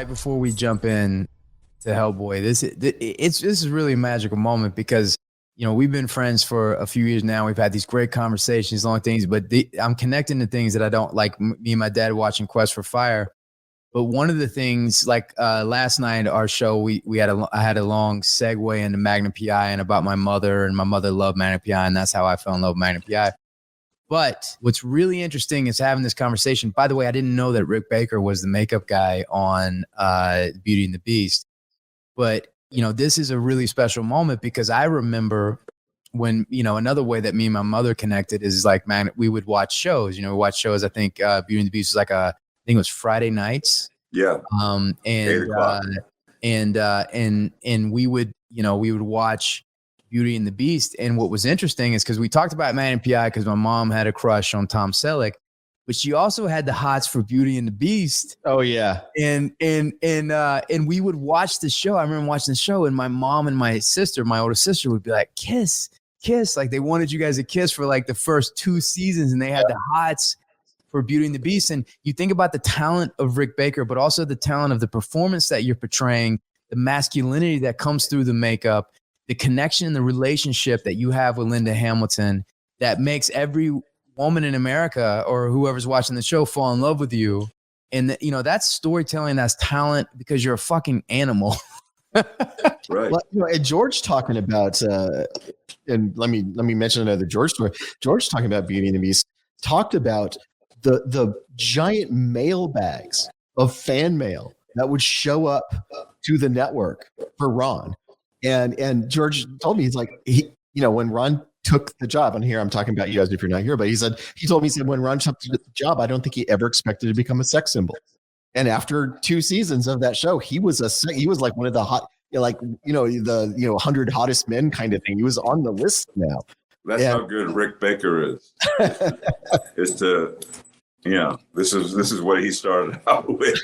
right before we jump in to Hellboy, this is really a magical moment because we've been friends for a few years now. We've had these great conversations, long things, but I'm connecting to things that I don't like. Me and my dad watching Quest for Fire, but one of the things, like last night, our show, I had a long segue into Magnum PI and about my mother, and my mother loved Magnum PI, and that's how I fell in love with Magnum PI. But what's really interesting is having this conversation. By the way, I didn't know that Rick Baker was the makeup guy on Beauty and the Beast. But, this is a really special moment because I remember when, another way that me and my mother connected is like, man, we would watch shows. We watch shows. I think Beauty and the Beast was like I think it was Friday nights. Yeah. And we would watch Beauty and the Beast. And what was interesting is because we talked about Man and PI because my mom had a crush on Tom Selleck, but she also had the hots for Beauty and the Beast. Oh yeah. And we would watch the show. I remember watching the show, and my mom and my sister, my older sister, would be like, kiss. Like they wanted you guys to kiss for like the first 2 seasons, and they had the hots for Beauty and the Beast. And you think about the talent of Rick Baker, but also the talent of the performance that you're portraying, the masculinity that comes through the makeup, the connection and the relationship that you have with Linda Hamilton that makes every woman in America or whoever's watching the show fall in love with you. And that's storytelling, that's talent, because you're a fucking animal. Right. Well, and George talking about, and let me mention another George story. George talking about Beauty and the Beast talked about the giant mail bags of fan mail that would show up to the network for Ron. And George told me, he's like, when Ron took the job, and here I'm talking about you guys if you're not here, but he told me when Ron took the job, I don't think he ever expected to become a sex symbol. And after 2 seasons of that show, he was like one of the hot, the 100 hottest men kind of thing. He was on the list now. That's how good Rick Baker is. This is what he started out with.